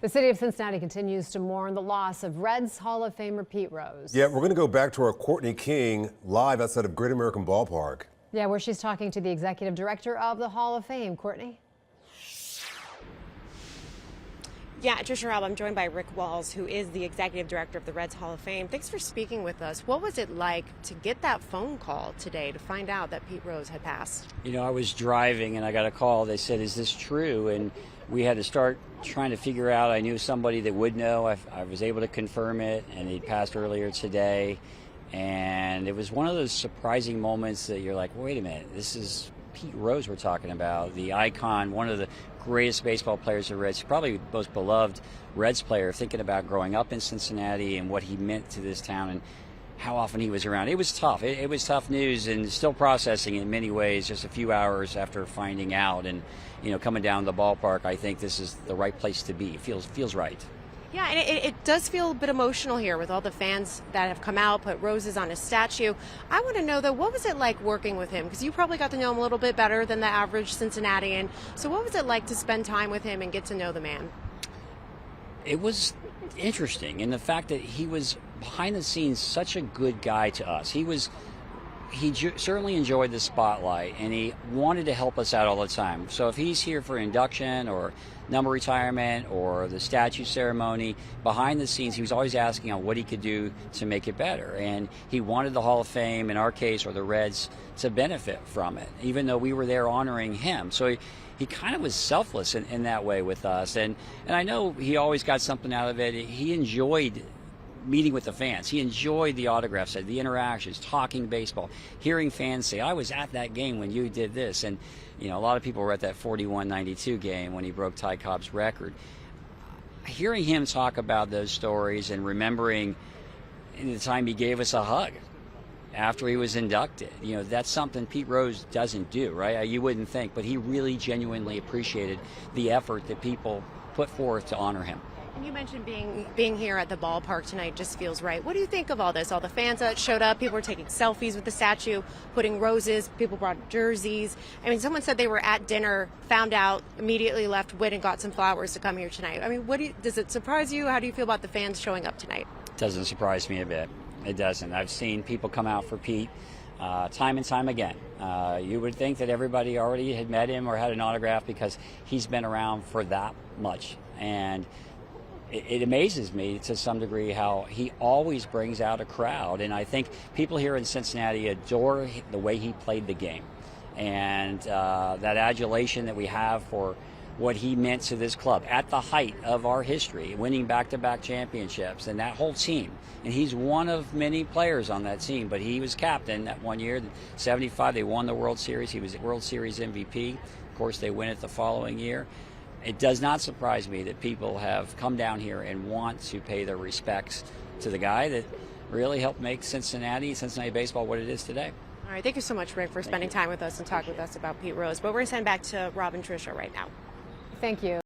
The city of Cincinnati continues to mourn the loss of Reds Hall of Famer Pete Rose. Yeah, we're going to go back to our Courtney King live outside of Great American Ballpark. Yeah, where she's talking to the executive director of the Hall of Fame. Courtney? Yeah, Trisha Rob, I'm joined by Rick Walls, who is the executive director of the Reds Hall of Fame. Thanks for speaking with us. What was it like to get that phone call today to find out that Pete Rose had passed? You know, I was driving and I got a call. They said, "Is this true?" And we had to start trying to figure out. I knew somebody that would know. I was able to confirm it, and he passed earlier today. And it was one of those surprising moments that you're like, wait a minute, this is Pete Rose we're talking about, the icon, one of the greatest baseball players of the Reds, probably the most beloved Reds player, thinking about growing up in Cincinnati and what he meant to this town and how often he was around. It was tough. It was tough news, and still processing in many ways just a few hours after finding out. And, you know, coming down the ballpark, I think this is the right place to be. It feels right. Yeah, and it does feel a bit emotional here with all the fans that have come out, put roses on his statue. I want to know, though, what was it like working with him? Because you probably got to know him a little bit better than the average Cincinnatian. So what was it like to spend time with him and get to know the man? It was interesting in the fact that he was behind the scenes such a good guy to us. He certainly enjoyed the spotlight, and he wanted to help us out all the time. So if he's here for induction or number retirement or the statue ceremony, behind the scenes, he was always asking on what he could do to make it better. And he wanted the Hall of Fame, in our case, or the Reds, to benefit from it, even though we were there honoring him. So he kind of was selfless in that way with us. And I know he always got something out of it. He enjoyed meeting with the fans. He enjoyed the autographs, the interactions, talking baseball, hearing fans say, "I was at that game when you did this." And, you know, a lot of people were at that 41-92 game when he broke Ty Cobb's record. Hearing him talk about those stories and remembering the time he gave us a hug after he was inducted, you know, that's something Pete Rose doesn't do, right? You wouldn't think, but he really genuinely appreciated the effort that people put forth to honor him. And you mentioned being here at the ballpark tonight just feels right. What do you think of all this? All the fans that showed up, people were taking selfies with the statue, putting roses, people brought jerseys. I mean, someone said they were at dinner, found out, immediately left, went and got some flowers to come here tonight. I mean, does it surprise you? How do you feel about the fans showing up tonight? It doesn't surprise me a bit. It doesn't. I've seen people come out for Pete time and time again. You would think that everybody already had met him or had an autograph because he's been around for that much. And it amazes me to some degree how he always brings out a crowd. And I think people here in Cincinnati adore the way he played the game. And that adulation that we have for what he meant to this club at the height of our history, winning back-to-back championships, and that whole team. And he's one of many players on that team, but he was captain that one year. 75, they won the World Series. He was World Series MVP. Of course, they win it the following year. It does not surprise me that people have come down here and want to pay their respects to the guy that really helped make Cincinnati baseball what it is today. All right, thank you so much, Rick, for spending time with us and talking with us about Pete Rose. But we're going to send back to Rob and Trisha right now. Thank you.